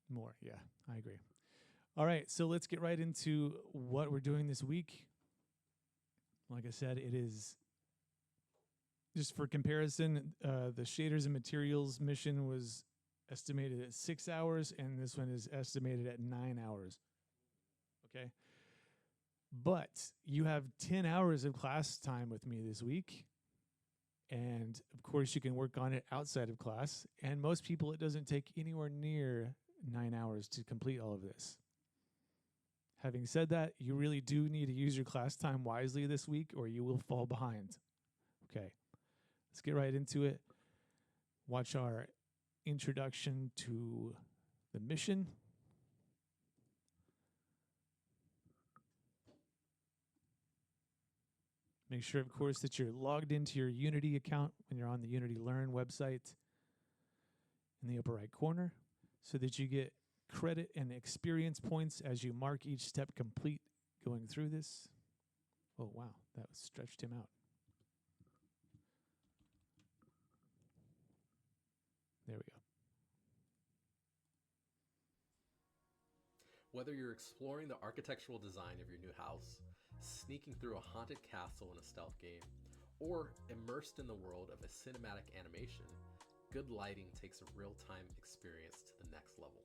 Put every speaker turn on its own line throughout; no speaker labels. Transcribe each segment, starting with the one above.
More, yeah, I agree. All right, so let's get right into what we're doing this week. Like I said, it is just for comparison. The shaders and materials mission was estimated at 6 hours, and this one is estimated at 9 hours. Okay. But you have 10 hours of class time with me this week. And of course, you can work on it outside of class. And most people, it doesn't take anywhere near 9 hours to complete all of this. Having said that, you really do need to use your class time wisely this week or you will fall behind. Okay, let's get right into it. Watch our introduction to the mission. Make sure, of course, that you're logged into your Unity account when you're on the Unity Learn website in the upper right corner so that you get credit and experience points as you mark each step complete going through this. Oh, wow, that stretched him out. There we go.
Whether you're exploring the architectural design of your new house, sneaking through a haunted castle in a stealth game, or immersed in the world of a cinematic animation, good lighting takes a real-time experience to the next level.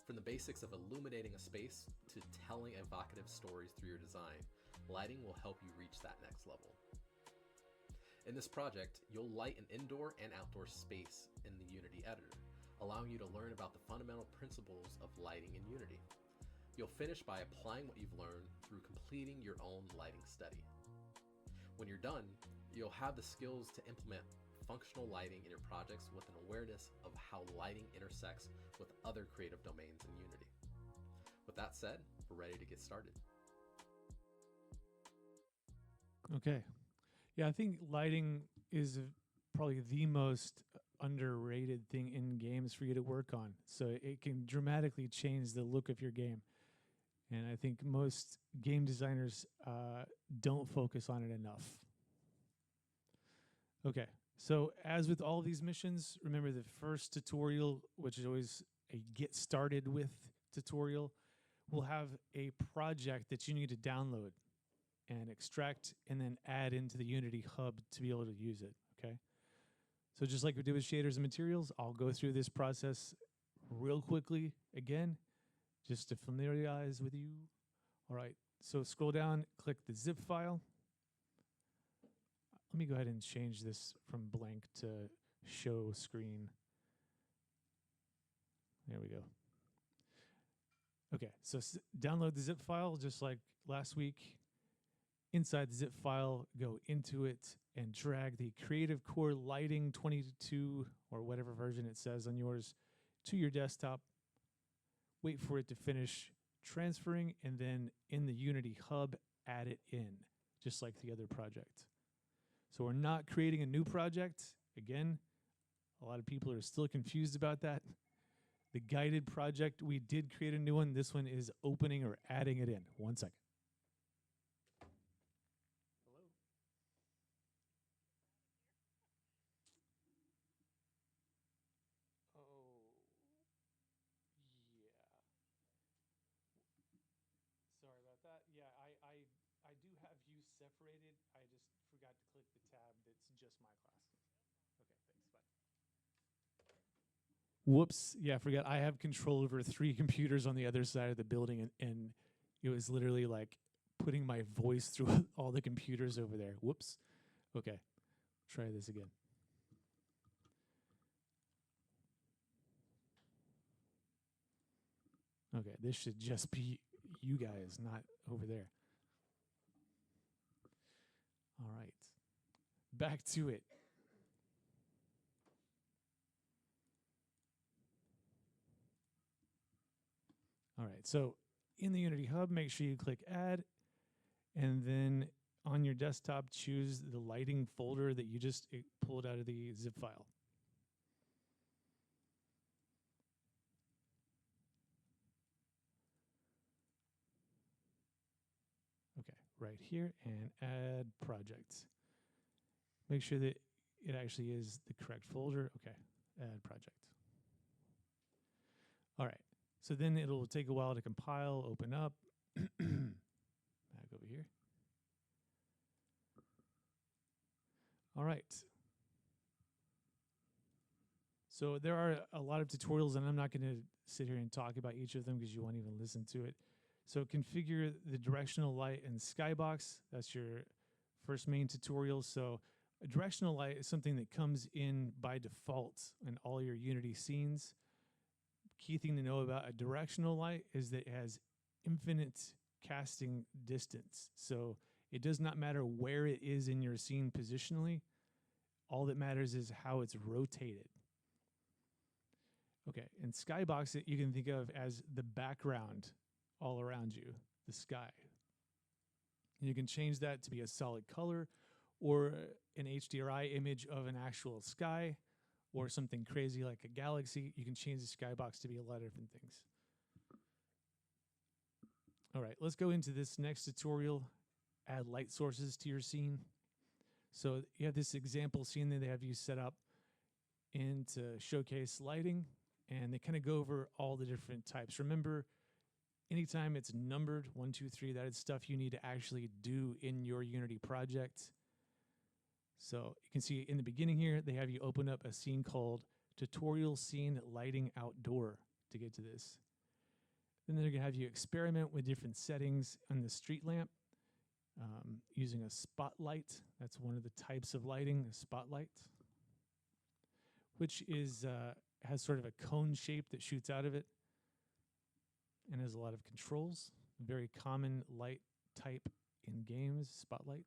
From the basics of illuminating a space to telling evocative stories through your design, lighting will help you reach that next level. In this project, you'll light an indoor and outdoor space in the Unity editor, allowing you to learn about the fundamental principles of lighting in Unity. You'll finish by applying what you've learned through completing your own lighting study. When you're done, you'll have the skills to implement functional lighting in your projects with an awareness of how lighting intersects with other creative domains in Unity. With that said, we're ready to get started.
Okay. Yeah, I think lighting is probably the most underrated thing in games for you to work on. So it can dramatically change the look of your game. And I think most game designers don't focus on it enough. Okay, so as with all of these missions, remember the first tutorial, which is always a get started with tutorial, will have a project that you need to download and extract and then add into the Unity hub to be able to use it, okay? So just like we did with shaders and materials, I'll go through this process real quickly again, just to familiarize with you. All right, so scroll down, click the zip file. Let me go ahead and change this from blank to show screen. There we go. Okay, so download the zip file just like last week. Inside the zip file, go into it and drag the Creative Core Lighting 22 or whatever version it says on yours to your desktop. Wait for it to finish transferring, and then in the Unity hub, add it in, just like the other project. So we're not creating a new project. Again, a lot of people are still confused about that. The guided project, we did create a new one. This one is opening or adding it in. 1 second. Hello? Oh, yeah. Sorry about that. Yeah, I do have you separated. I just forgot to click the tab that's just my class. Okay, thanks. Bye. Whoops. Yeah, I forgot. I have control over 3 computers on the other side of the building, and it was literally like putting my voice through all the computers over there. Whoops. Okay, try this again. Okay, this should just be you guys, not over there. All right, back to it. All right, so in the Unity Hub, make sure you click Add, and then on your desktop, choose the lighting folder that you just pulled out of the zip file. Okay, right here, and add project. Make sure that it actually is the correct folder. Okay, add project. All right, So then it'll take a while to compile, open up. Back over here. All right. So there are a lot of tutorials, and I'm not going to sit here and talk about each of them because you won't even listen to it. So configure the directional light in Skybox. That's your first main tutorial. So a directional light is something that comes in by default in all your Unity scenes. Key thing to know about a directional light is that it has infinite casting distance. So it does not matter where it is in your scene positionally. All that matters is how it's rotated. Okay, and Skybox you can think of as the background all around you, the sky. And you can change that to be a solid color or an HDRI image of an actual sky or something crazy like a galaxy. You can change the Skybox to be a lot of different things. All right, let's go into this next tutorial, add light sources to your scene. So you have this example scene that they have you set up into showcase lighting, and they kind of go over all the different types. Remember, anytime it's numbered, 1, 2, 3, that is stuff you need to actually do in your Unity project. So you can see in the beginning here, they have you open up a scene called Tutorial Scene Lighting Outdoor to get to this. Then they're going to have you experiment with different settings on the street lamp using a spotlight. That's one of the types of lighting, a spotlight, which is has sort of a cone shape that shoots out of it and has a lot of controls. Very common light type in games, spotlight.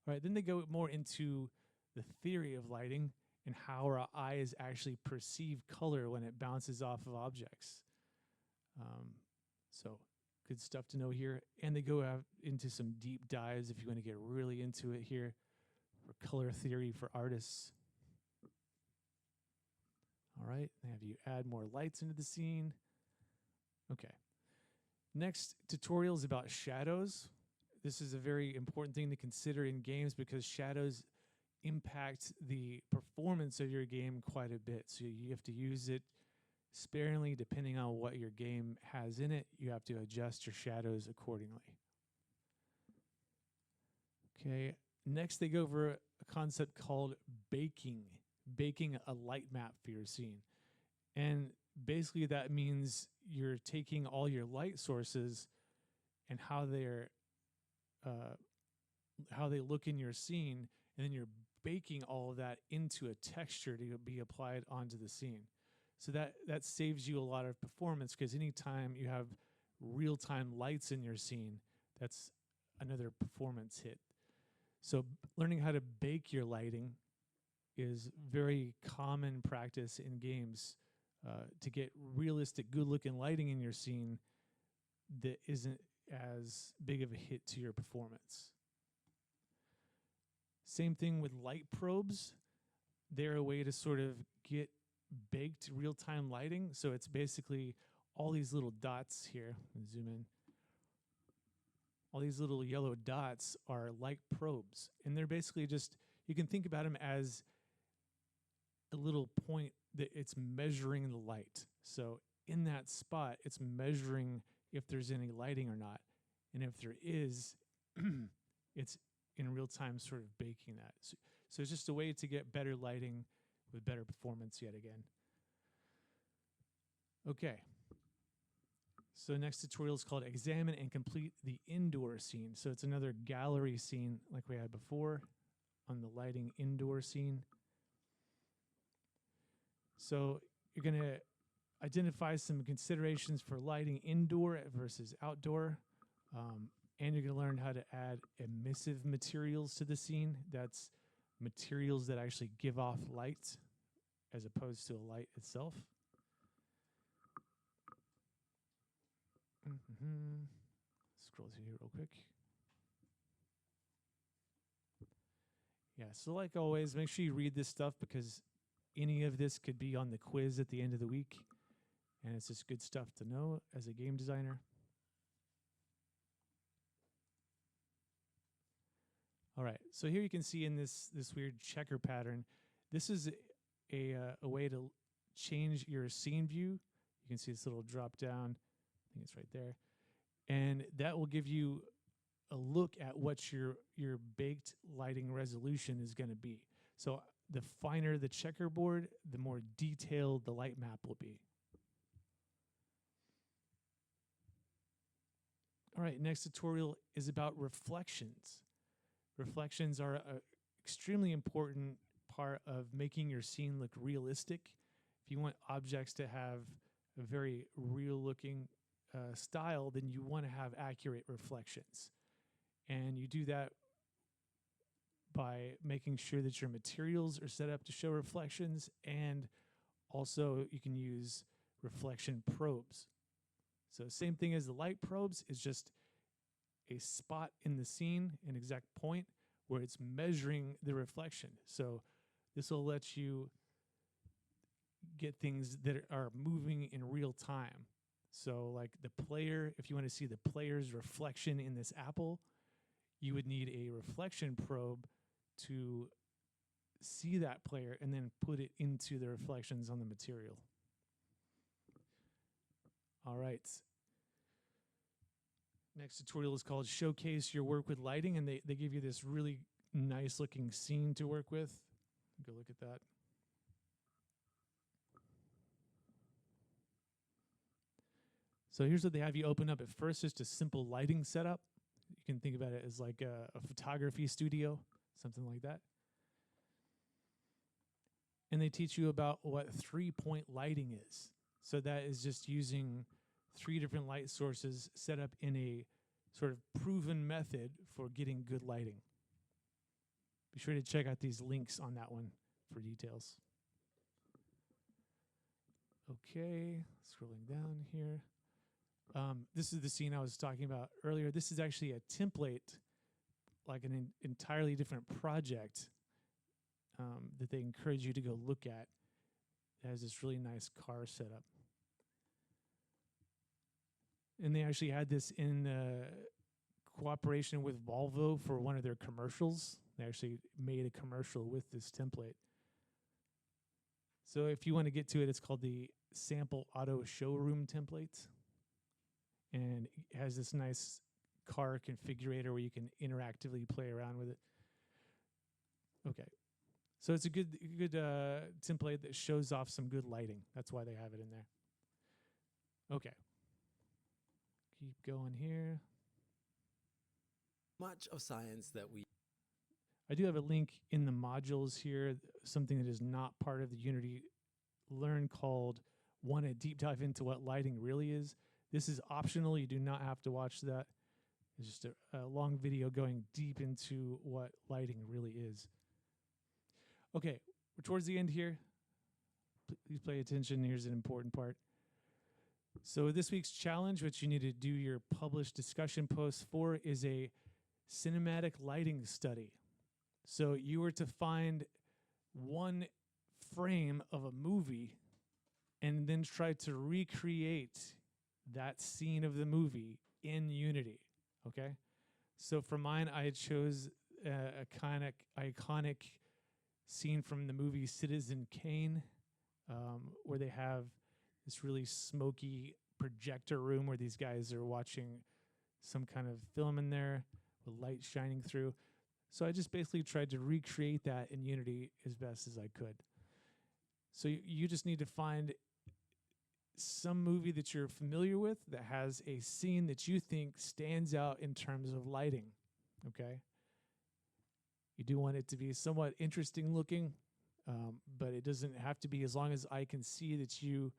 All right, then they go more into the theory of lighting and how our eyes actually perceive color when it bounces off of objects. So good stuff to know here. And they go out into some deep dives if you want to get really into it here for color theory for artists. All right, they have you add more lights into the scene. Okay. Next tutorial is about shadows. This is a very important thing to consider in games because shadows impact the performance of your game quite a bit. So you have to use it sparingly depending on what your game has in it. You have to adjust your shadows accordingly. Okay, next they go over a concept called baking a light map for your scene. And basically that means you're taking all your light sources and how they look in your scene, and then you're baking all of that into a texture to be applied onto the scene. So that saves you a lot of performance because anytime you have real-time lights in your scene, that's another performance hit. So learning how to bake your lighting is very common practice in games to get realistic, good-looking lighting in your scene that isn't as big of a hit to your performance. Same thing with light probes. They're a way to sort of get baked real-time lighting. So it's basically all these little dots here. Zoom in. All these little yellow dots are light probes. And they're basically just, you can think about them as a little point that it's measuring the light. So in that spot, it's measuring if there's any lighting or not. And if there is, it's in real time sort of baking that. So it's just a way to get better lighting with better performance yet again. Okay. So next tutorial is called Examine and Complete the Indoor Scene. So it's another gallery scene like we had before on the lighting indoor scene. So you're going to identify some considerations for lighting indoor versus outdoor. And you're going to learn how to add emissive materials to the scene. That's materials that actually give off light as opposed to a light itself. Scroll through here real quick. Yeah, so like always, make sure you read this stuff because any of this could be on the quiz at the end of the week. And it's just good stuff to know as a game designer. All right, so here you can see in this weird checker pattern, this is a way to change your scene view. You can see this little drop down. I think it's right there. And that will give you a look at what your baked lighting resolution is going to be. So the finer the checkerboard, the more detailed the light map will be. All right, next tutorial is about reflections. Reflections are an extremely important part of making your scene look realistic. If you want objects to have a very real looking style, then you want to have accurate reflections. And you do that by making sure that your materials are set up to show reflections, and also you can use reflection probes. So same thing as the light probes, is just a spot in the scene, an exact point where it's measuring the reflection. So this will let you get things that are moving in real time. So like the player, if you want to see the player's reflection in this apple, you would need a reflection probe to see that player and then put it into the reflections on the material. All right. Next tutorial is called Showcase Your Work with Lighting, and they give you this really nice looking scene to work with. Go look at that. So here's what they have you open up. At first, just a simple lighting setup. You can think about it as like a photography studio, something like that. And they teach you about what 3-point lighting is. So that is just using 3 different light sources set up in a sort of proven method for getting good lighting. Be sure to check out these links on that one for details. Okay, scrolling down here. This is the scene I was talking about earlier. This is actually a template, like an entirely different project that they encourage you to go look at. It has this really nice car setup. And they actually had this in cooperation with Volvo for one of their commercials. They actually made a commercial with this template. So if you want to get to it, it's called the Sample Auto Showroom Template. And it has this nice car configurator where you can interactively play around with it. Okay. So it's a good template that shows off some good lighting. That's why they have it in there. Okay. Keep going here.
Much of science that we
I do have a link in the modules here, something that is not part of the Unity Learn called Want to Deep Dive into What Lighting Really Is. This is optional. You do not have to watch that. It's just a long video going deep into what lighting really is. Okay, we're towards the end here. Please pay attention. Here's an important part. So this week's challenge, which you need to do your published discussion posts for, is a cinematic lighting study. So you were to find one frame of a movie and then try to recreate that scene of the movie in Unity, okay? So for mine, I chose a kind of iconic scene from the movie Citizen Kane, where they have this really smoky projector room where these guys are watching some kind of film in there with light shining through. So I just basically tried to recreate that in Unity as best as I could. So you just need to find some movie that you're familiar with that has a scene that you think stands out in terms of lighting, okay? You do want it to be somewhat interesting looking, but it doesn't have to be, as long as I can see that you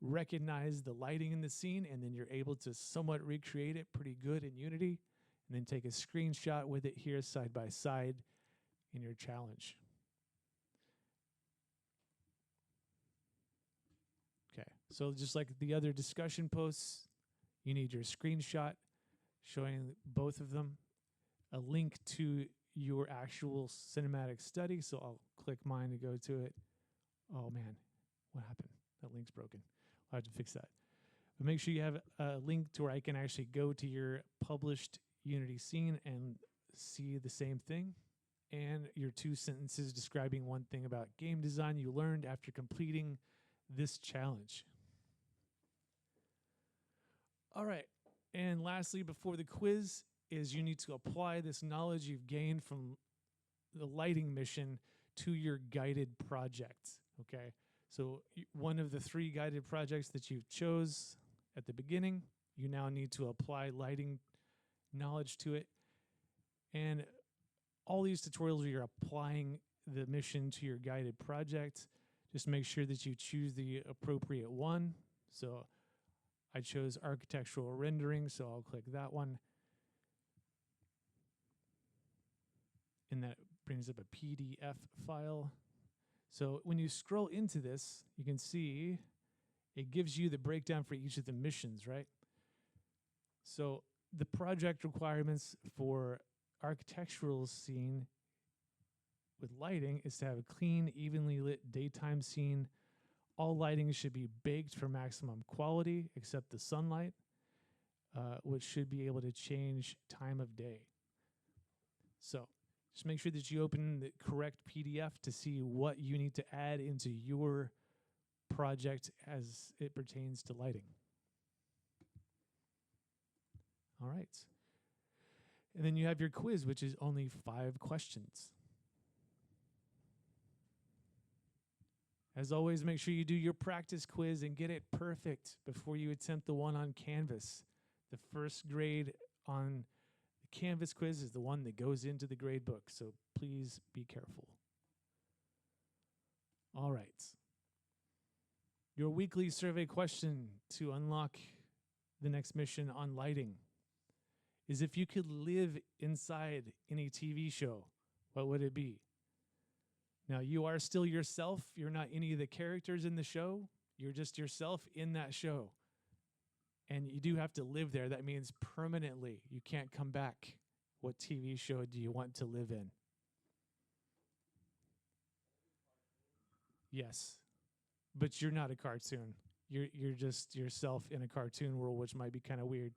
recognize the lighting in the scene and then you're able to somewhat recreate it pretty good in Unity, and then take a screenshot with it here side by side in your challenge. Okay, so just like the other discussion posts, you need your screenshot showing both of them, a link to your actual cinematic study. So I'll click mine to go to it. Oh man, what happened? That link's broken. I'll have to fix that. But make sure you have a link to where I can actually go to your published Unity scene and see the same thing, and your 2 sentences describing one thing about game design you learned after completing this challenge. All right. And lastly, before the quiz, is you need to apply this knowledge you've gained from the lighting mission to your guided project. Okay. So one of the 3 guided projects that you chose at the beginning, you now need to apply lighting knowledge to it. And all these tutorials where you're applying the mission to your guided project, just make sure that you choose the appropriate one. So I chose architectural rendering, so I'll click that one. And that brings up a PDF file. So when you scroll into this, you can see it gives you the breakdown for each of the missions, right? So the project requirements for architectural scene with lighting is to have a clean, evenly lit daytime scene. All lighting should be baked for maximum quality, except the sunlight, which should be able to change time of day. So just make sure that you open the correct PDF to see what you need to add into your project as it pertains to lighting. All right. And then you have your quiz, which is only 5 questions. As always, make sure you do your practice quiz and get it perfect before you attempt the one on Canvas. The first grade on the Canvas quiz is the one that goes into the grade book, so please be careful. All right. Your weekly survey question to unlock the next mission on lighting is, if you could live inside any TV show, what would it be? Now, you are still yourself. You're not any of the characters in the show. You're just yourself in that show. And you do have to live there. That means permanently. You can't come back. What TV show do you want to live in? Yes. But you're not a cartoon. You're just yourself in a cartoon world, which might be kind of weird.